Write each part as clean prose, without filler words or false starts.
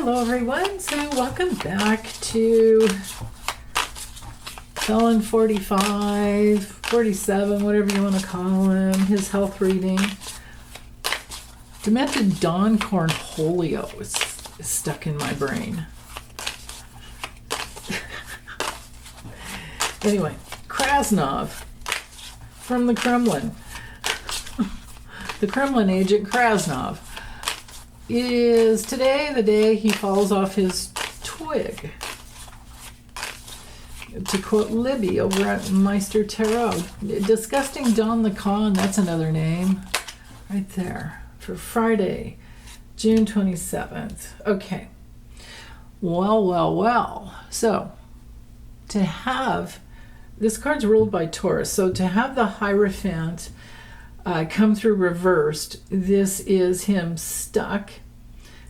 Hello everyone, so welcome back to Felon 45, 47, whatever you want to call him, his health reading. Demented Dawn Cornholio is stuck in my brain. Anyway, Krasnov from the Kremlin. The Kremlin agent Krasnov. Is today the day he falls off his twig? To quote Libby over at Meister Tarot, disgusting Don the Con, that's another name right there, for Friday, June 27th. Okay. Well. So, to have, this card's ruled by Taurus, so to have the Hierophant come through reversed, this is him stuck.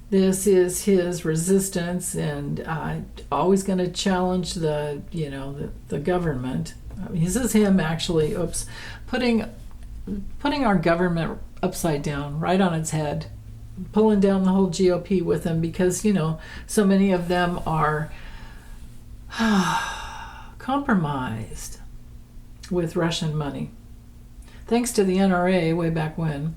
This is his resistance, and always going to challenge the government. This is him actually, putting our government upside down, right on its head, pulling down the whole GOP with him because so many of them are compromised with Russian money, thanks to the NRA way back when.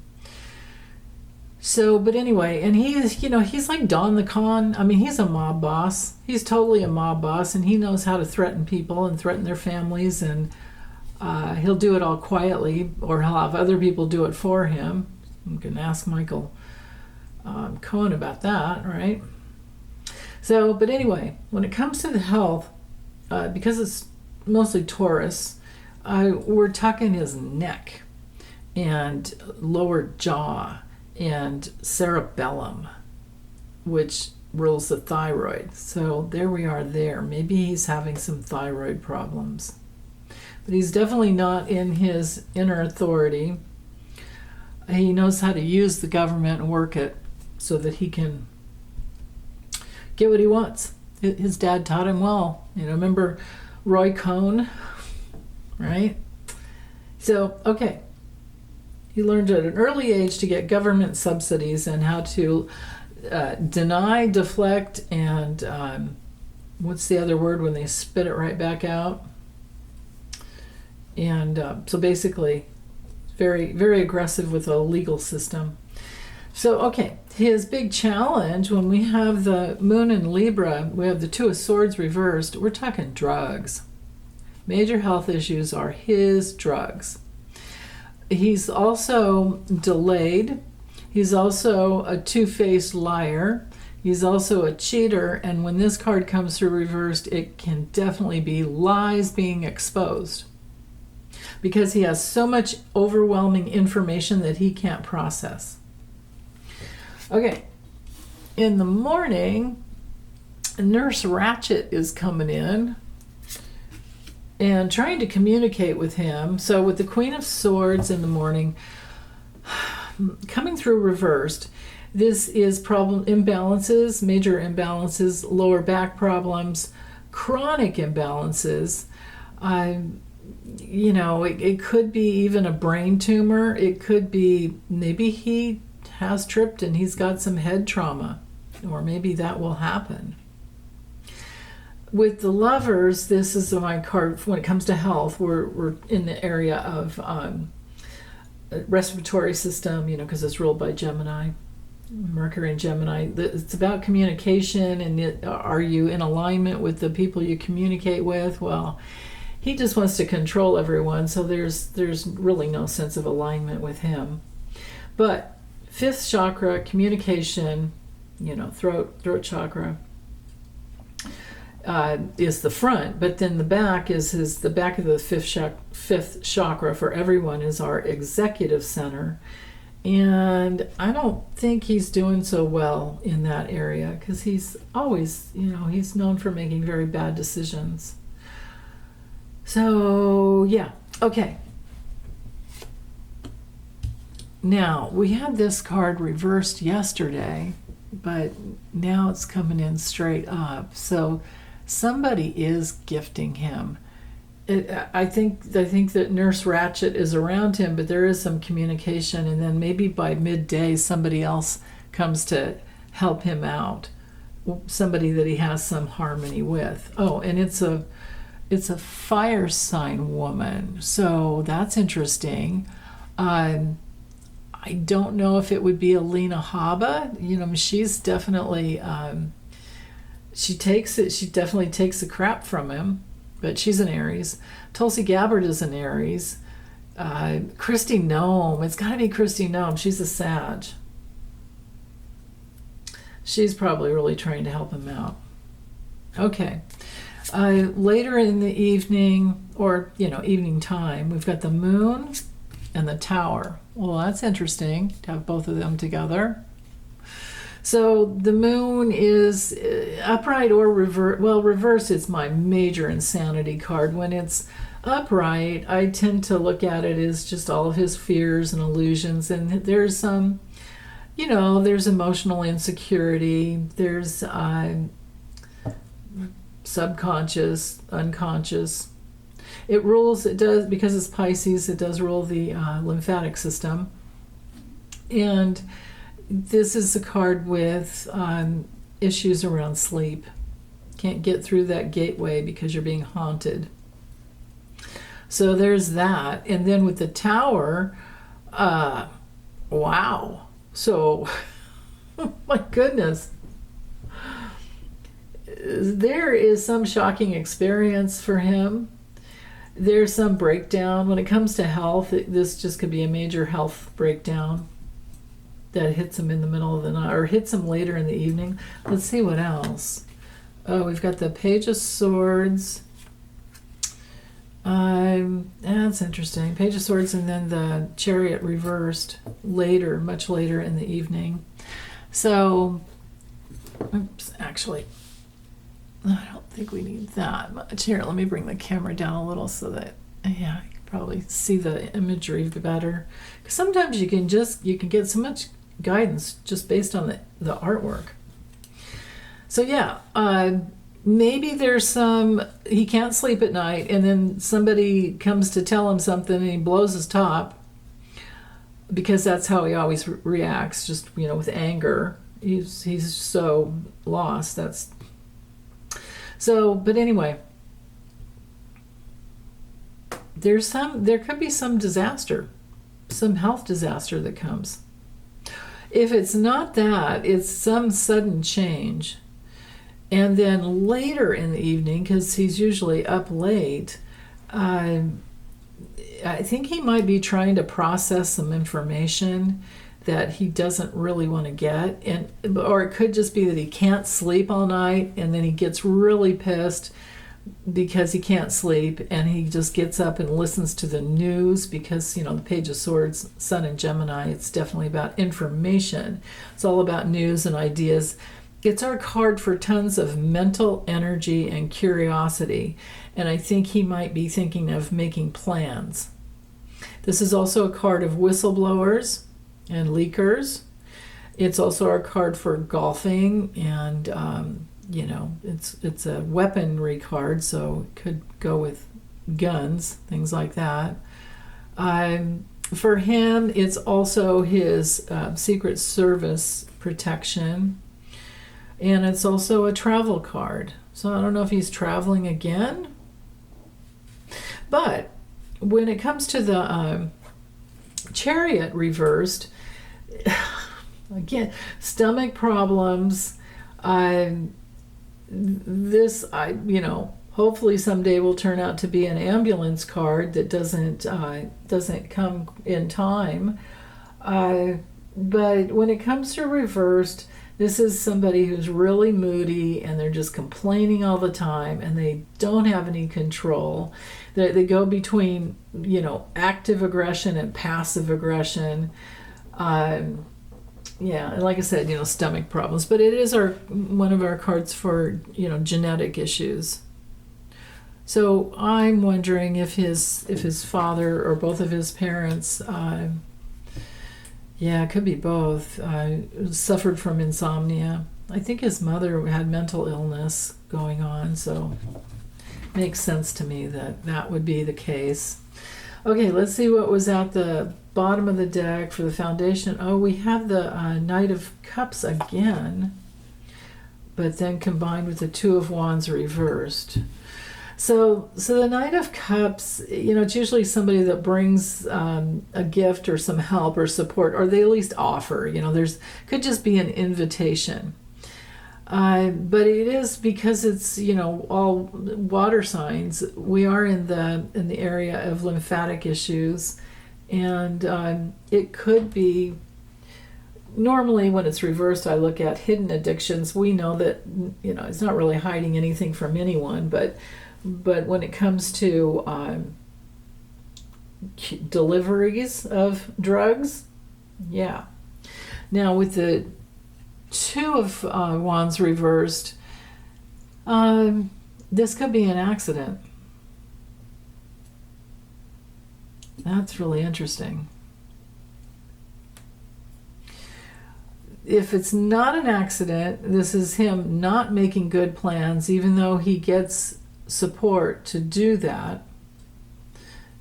So, but anyway, and he's like Don the Con. I mean, he's a mob boss. He's totally a mob boss, and he knows how to threaten people and threaten their families, and he'll do it all quietly, or he'll have other people do it for him. You can ask Michael Cohen about that, right? So, but anyway, when it comes to the health, because it's mostly Taurus, we're talking his neck and lower jaw and cerebellum, which rules the thyroid. So there we are there. Maybe he's having some thyroid problems. But he's definitely not in his inner authority. He knows how to use the government and work it so that he can get what he wants. His dad taught him well. Remember Roy Cohn, right? So, okay. He learned at an early age to get government subsidies and how to deny, deflect, and what's the other word when they spit it right back out? And so basically, very, very aggressive with the legal system. So, okay, his big challenge when we have the Moon in Libra, we have the Two of Swords reversed, we're talking drugs. Major health issues are his drugs. He's also delayed. He's also a two-faced liar. He's also a cheater. And when this card comes through reversed, it can definitely be lies being exposed because he has so much overwhelming information that he can't process. Okay. In the morning, Nurse Ratchet is coming in and trying to communicate with him. So with the Queen of Swords in the morning, coming through reversed, this is imbalances, major imbalances, lower back problems, chronic imbalances. It could be even a brain tumor. It could be maybe he has tripped and he's got some head trauma, or maybe that will happen. With the Lovers, this is my card when it comes to health. We're in the area of respiratory system, because it's ruled by Gemini, Mercury and Gemini. It's about communication, and are you in alignment with the people you communicate with? Well, he just wants to control everyone, so there's really no sense of alignment with him. But fifth chakra, communication, throat chakra, is the front, but then the back is the back of the fifth chakra for everyone is our executive center, and I don't think he's doing so well in that area because he's always, he's known for making very bad decisions. So yeah, okay. Now we had this card reversed yesterday, but now it's coming in straight up. So somebody is gifting him. I think that Nurse Ratchet is around him, but there is some communication, and then maybe by midday somebody else comes to help him out. somebody that he has some harmony with. Oh, and it's a fire sign woman, so that's interesting. I don't know if it would be Alina Haba. You know, she's definitely she definitely takes the crap from him, but she's an Aries. Tulsi Gabbard is an Aries. Christy Nome, it's got to be Christy Nome. She's a Sag. She's probably really trying to help him out. Okay. Later in the evening, or, evening time, we've got the moon and the tower. Well, that's interesting to have both of them together. So the moon is upright or reverse. Well, reverse is my major insanity card. When it's upright, I tend to look at it as just all of his fears and illusions. And there's some, there's emotional insecurity. There's subconscious, unconscious. It does, because it's Pisces, it does rule the lymphatic system. And this is a card with issues around sleep. Can't get through that gateway because you're being haunted. So there's that. And then with the tower, wow. So, my goodness. There is some shocking experience for him. There's some breakdown. When it comes to health, this just could be a major health breakdown that hits him in the middle of the night, or hits him later in the evening. Let's see what else. Oh, we've got the Page of Swords. That's interesting. Page of Swords, and then the Chariot reversed later, much later in the evening. So, oops, actually, I don't think we need that much. Here, let me bring the camera down a little so that, you can probably see the imagery better. Because sometimes you can get so much guidance just based on the artwork. So maybe there's he can't sleep at night, and then somebody comes to tell him something and he blows his top, because that's how he always reacts, just, with anger. He's so lost. But anyway, there could be some disaster, some health disaster that comes. If it's not that, it's some sudden change. And then later in the evening, because he's usually up late, I think he might be trying to process some information that he doesn't really want to get, or it could just be that he can't sleep all night, and then he gets really pissed because he can't sleep, and he just gets up and listens to the news, because the Page of Swords, Sun in Gemini, it's definitely about information. It's all about news and ideas. It's our card for tons of mental energy and curiosity, and I think he might be thinking of making plans. This is also a card of whistleblowers and leakers. It's also our card for golfing, and it's a weaponry card, so it could go with guns, things like that. For him, it's also his Secret Service protection, and it's also a travel card. So I don't know if he's traveling again, but when it comes to the Chariot reversed, again, stomach problems. Hopefully someday will turn out to be an ambulance card that doesn't come in time. But when it comes to reversed, this is somebody who's really moody, and they're just complaining all the time, and they don't have any control. They go between, active aggression and passive aggression. And like I said, stomach problems. But it is one of our cards for, genetic issues. So I'm wondering if his father or both of his parents, it could be both, suffered from insomnia. I think his mother had mental illness going on, so it makes sense to me that would be the case. Okay, let's see what was at the bottom of the deck for the foundation. Oh, we have the Knight of Cups again. but then combined with the Two of Wands reversed. So the Knight of Cups, it's usually somebody that brings a gift or some help or support, or they at least offer. There's could just be an invitation. But it is because it's all water signs. We are in the area of lymphatic issues, and it could be. Normally, when it's reversed, I look at hidden addictions. We know that it's not really hiding anything from anyone, but when it comes to deliveries of drugs, yeah. Now with the Two of Wands reversed, this could be an accident. That's really interesting. If it's not an accident, this is him not making good plans, even though he gets support to do that.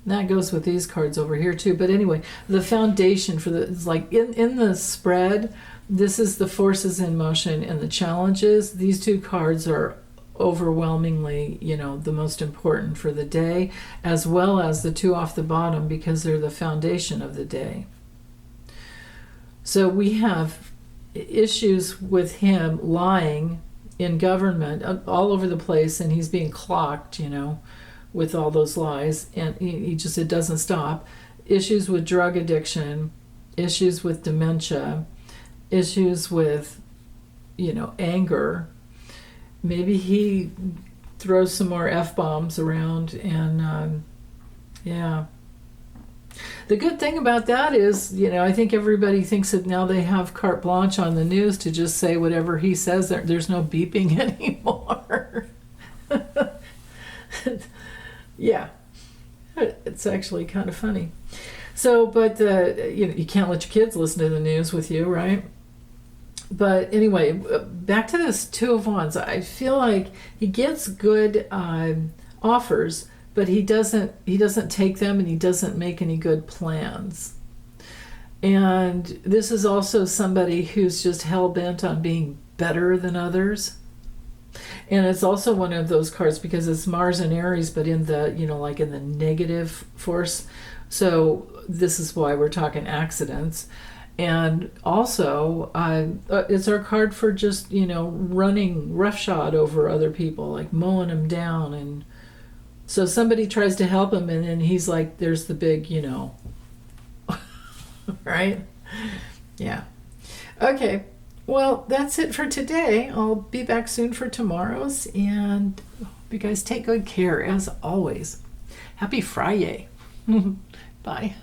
And that goes with these cards over here too. But anyway, the foundation for it's like in the spread, this is the forces in motion and the challenges. These two cards are overwhelmingly, the most important for the day, as well as the two off the bottom, because they're the foundation of the day. So we have issues with him lying in government all over the place, and he's being clocked, with all those lies, and it doesn't stop. Issues with drug addiction, issues with dementia, issues with, anger. Maybe he throws some more F-bombs around, and yeah. The good thing about that is, I think everybody thinks that now they have carte blanche on the news to just say whatever he says. There's no beeping anymore. Yeah, it's actually kind of funny. So, but you can't let your kids listen to the news with you, right? But anyway, back to this Two of Wands. I feel like he gets good offers, but he doesn't take them, and he doesn't make any good plans. And this is also somebody who's just hell-bent on being better than others. And it's also one of those cards because it's Mars and Aries, but in the, like in the negative force. So this is why we're talking accidents. And also, it's our card for just, running roughshod over other people, like mowing them down. And so somebody tries to help him, and then he's like, there's the big, right? Yeah. Okay. Well, that's it for today. I'll be back soon for tomorrow's, and hope you guys take good care as always. Happy Friday. Bye.